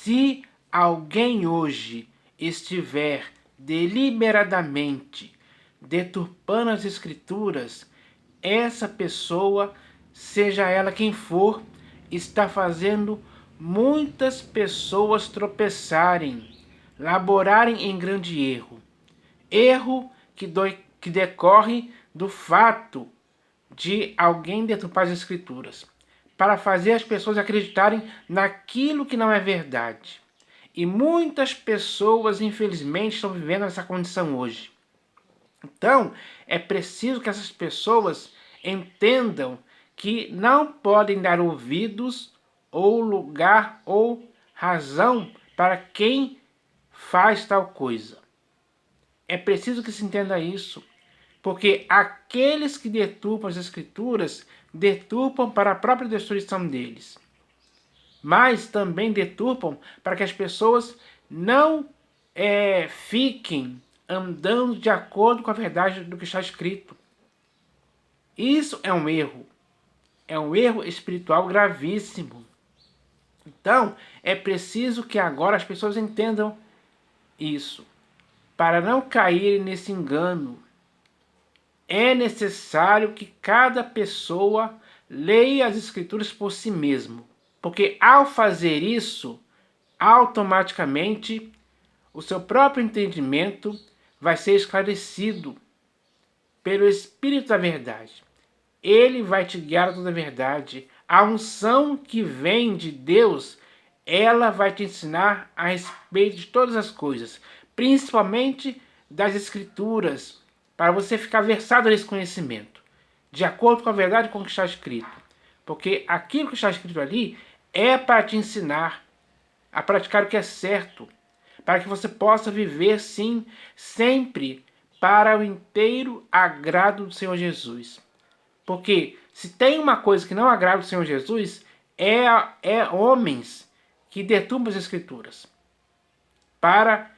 Se alguém hoje estiver deliberadamente deturpando as Escrituras, essa pessoa, seja ela quem for, está fazendo muitas pessoas tropeçarem, laborarem em grande erro. Erro que decorre do fato de alguém deturpar as Escrituras, para fazer as pessoas acreditarem naquilo que não é verdade. E muitas pessoas, infelizmente, estão vivendo essa condição hoje. Então, é preciso que essas pessoas entendam que não podem dar ouvidos, ou lugar, ou razão para quem faz tal coisa. É preciso que se entenda isso, porque aqueles que deturpam as Escrituras deturpam para a própria destruição deles, mas também deturpam para que as pessoas não fiquem andando de acordo com a verdade do que está escrito. Isso é um erro espiritual gravíssimo. Então, é preciso que agora as pessoas entendam isso, para não caírem nesse engano. É necessário que cada pessoa leia as Escrituras por si mesmo, porque ao fazer isso, automaticamente o seu próprio entendimento vai ser esclarecido pelo Espírito da Verdade. Ele vai te guiar a toda a verdade. A unção que vem de Deus, ela vai te ensinar a respeito de todas as coisas, principalmente das Escrituras, para você ficar versado nesse conhecimento, de acordo com a verdade com o que está escrito. Porque aquilo que está escrito ali é para te ensinar a praticar o que é certo, para que você possa viver, sim, sempre para o inteiro agrado do Senhor Jesus. Porque se tem uma coisa que não agrada o Senhor Jesus, é homens que deturpam as Escrituras para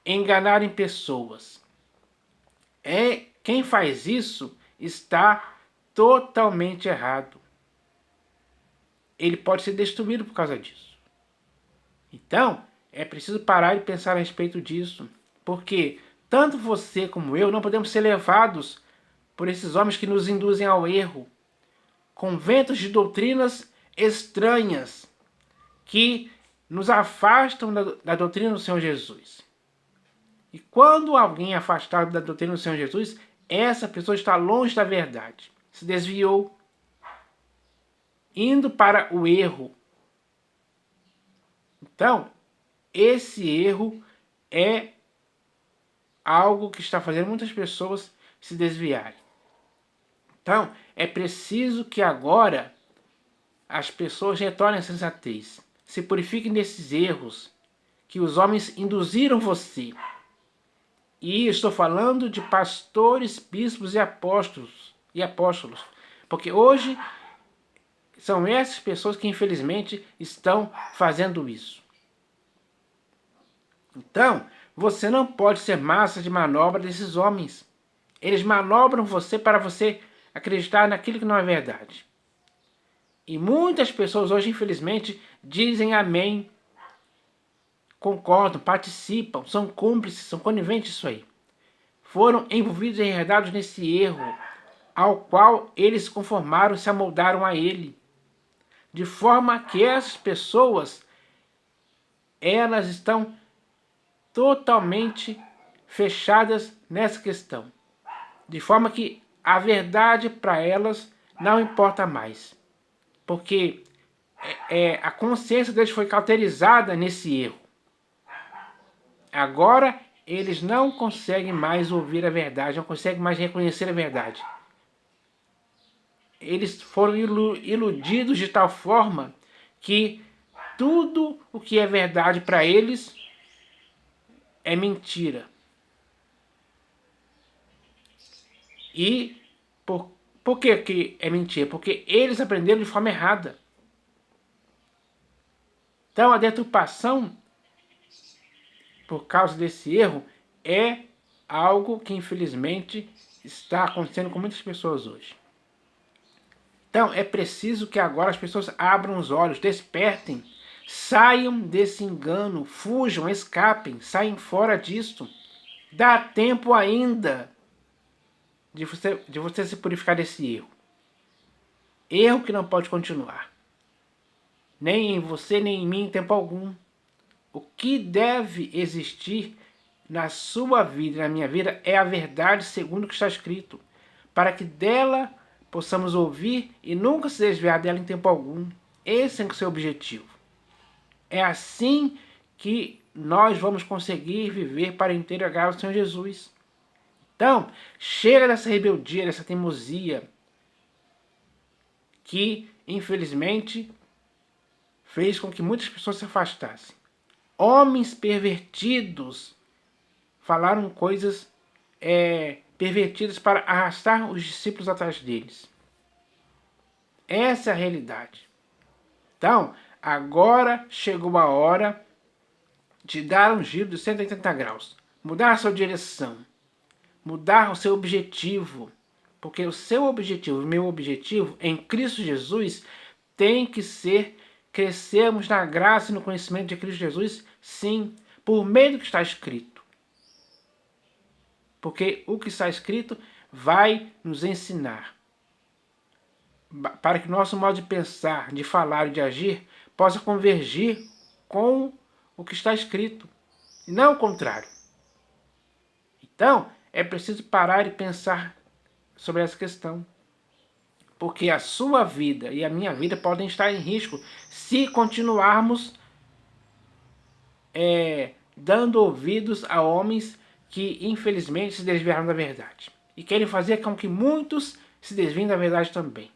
enganarem pessoas. Quem faz isso está totalmente errado. Ele pode ser destruído por causa disso. Então, é preciso parar e pensar a respeito disso, porque tanto você como eu não podemos ser levados por esses homens que nos induzem ao erro, com ventos de doutrinas estranhas, que nos afastam da doutrina do Senhor Jesus. E quando alguém é afastado da doutrina do Senhor Jesus, essa pessoa está longe da verdade, se desviou, indo para o erro. Então, esse erro é algo que está fazendo muitas pessoas se desviarem. Então, é preciso que agora as pessoas retornem à sensatez, se purifiquem desses erros que os homens induziram você. E estou falando de pastores, bispos e apóstolos, porque hoje são essas pessoas que infelizmente estão fazendo isso. Então, você não pode ser massa de manobra desses homens. Eles manobram você para você acreditar naquilo que não é verdade. E muitas pessoas hoje, infelizmente, dizem amém, concordam, participam, são cúmplices, são coniventes disso aí. Foram envolvidos e enredados nesse erro, ao qual eles se conformaram e se amoldaram a ele. De forma que essas pessoas, elas estão totalmente fechadas nessa questão. De forma que a verdade para elas não importa mais. Porque a consciência deles foi cauterizada nesse erro. Agora eles não conseguem mais ouvir a verdade, não conseguem mais reconhecer a verdade. Eles foram iludidos de tal forma que tudo o que é verdade para eles é mentira. E por que é mentira? Porque eles aprenderam de forma errada. Então a deturpação, por causa desse erro, é algo que infelizmente está acontecendo com muitas pessoas hoje. Então é preciso que agora as pessoas abram os olhos, despertem Saiam desse engano, fujam, escapem, saiam fora disto. Dá tempo ainda de você se purificar desse erro. Erro que não pode continuar. Nem em você, nem em mim, em tempo algum. O que deve existir na sua vida e na minha vida é a verdade segundo o que está escrito, para que dela possamos ouvir e nunca se desviar dela em tempo algum. Esse é o seu objetivo. É assim que nós vamos conseguir viver para inteiro agradar ao Senhor Jesus. Então, chega dessa rebeldia, dessa teimosia, que infelizmente fez com que muitas pessoas se afastassem. Homens pervertidos falaram coisas pervertidas para arrastar os discípulos atrás deles. Essa é a realidade. Então, agora chegou a hora de dar um giro de 180 graus. Mudar a sua direção. Mudar o seu objetivo. Porque o seu objetivo, o meu objetivo em Cristo Jesus tem que ser crescermos na graça e no conhecimento de Cristo Jesus, sim, por meio do que está escrito. Porque o que está escrito vai nos ensinar para que nosso modo de pensar, de falar e de agir possa convergir com o que está escrito, e não o contrário. Então, é preciso parar e pensar sobre essa questão. Porque a sua vida e a minha vida podem estar em risco se continuarmos dando ouvidos a homens que infelizmente se desviaram da verdade. E querem fazer com que muitos se desviem da verdade também.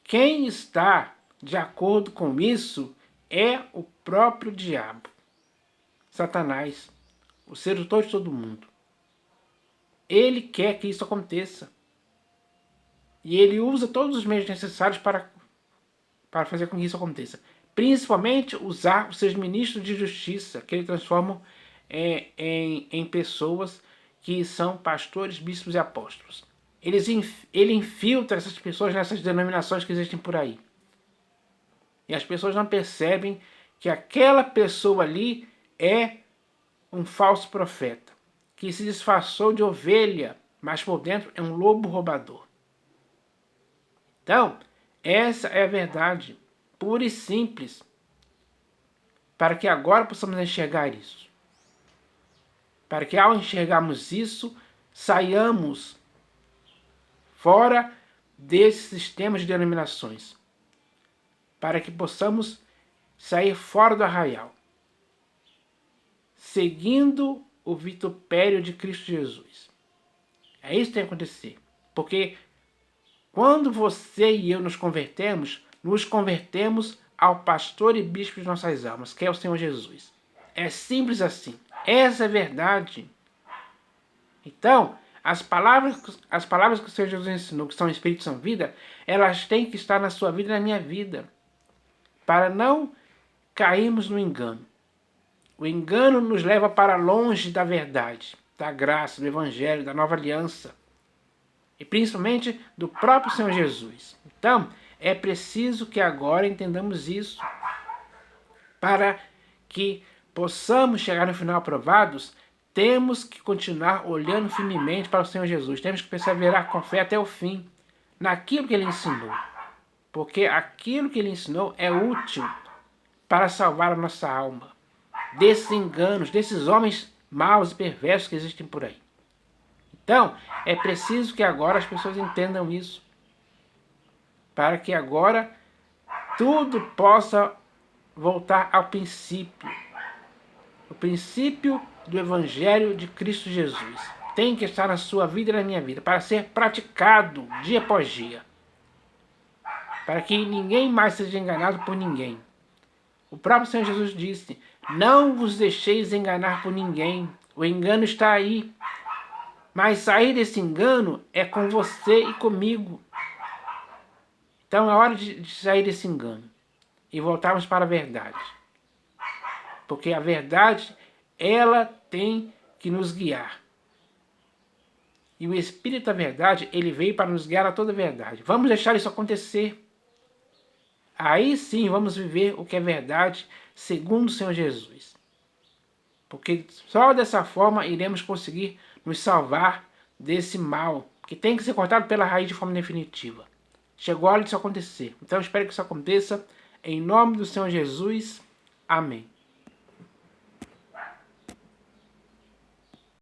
Quem está de acordo com isso é o próprio diabo, Satanás, o sedutor de todo mundo. Ele quer que isso aconteça. E ele usa todos os meios necessários para fazer com que isso aconteça. Principalmente usar os seus ministros de justiça, que ele transforma em pessoas que são pastores, bispos e apóstolos. Ele infiltra essas pessoas nessas denominações que existem por aí. E as pessoas não percebem que aquela pessoa ali é um falso profeta, que se disfarçou de ovelha, mas por dentro é um lobo roubador. Então, essa é a verdade, pura e simples, para que agora possamos enxergar isso. Para que ao enxergarmos isso, saiamos fora desses sistemas de denominações, para que possamos sair fora do arraial, seguindo o vitupério de Cristo Jesus. É isso que tem que acontecer, porque quando você e eu nos convertemos ao pastor e bispo de nossas almas, que é o Senhor Jesus. É simples assim. Essa é a verdade. Então, as palavras que o Senhor Jesus ensinou, que são Espírito e são vida, elas têm que estar na sua vida e na minha vida, para não cairmos no engano. O engano nos leva para longe da verdade, da graça, do Evangelho, da nova aliança. E principalmente do próprio Senhor Jesus. Então, é preciso que agora entendamos isso, para que possamos chegar no final aprovados. Temos que continuar olhando firmemente para o Senhor Jesus. Temos que perseverar com fé até o fim, naquilo que Ele ensinou. Porque aquilo que Ele ensinou é útil para salvar a nossa alma desses enganos, desses homens maus e perversos que existem por aí. Então, é preciso que agora as pessoas entendam isso, para que agora tudo possa voltar ao princípio. O princípio do Evangelho de Cristo Jesus tem que estar na sua vida e na minha vida, para ser praticado dia após dia, para que ninguém mais seja enganado por ninguém. O próprio Senhor Jesus disse: não vos deixeis enganar por ninguém. O engano está aí. Mas sair desse engano é com você e comigo. Então é hora de sair desse engano e voltarmos para a verdade. Porque a verdade, ela tem que nos guiar. E o Espírito da verdade, ele veio para nos guiar a toda a verdade. Vamos deixar isso acontecer. aí sim vamos viver o que é verdade segundo o Senhor Jesus. Porque só dessa forma iremos conseguir nos salvar desse mal, que tem que ser cortado pela raiz de forma definitiva. Chegou a hora disso acontecer. Então eu espero que isso aconteça. Em nome do Senhor Jesus. Amém.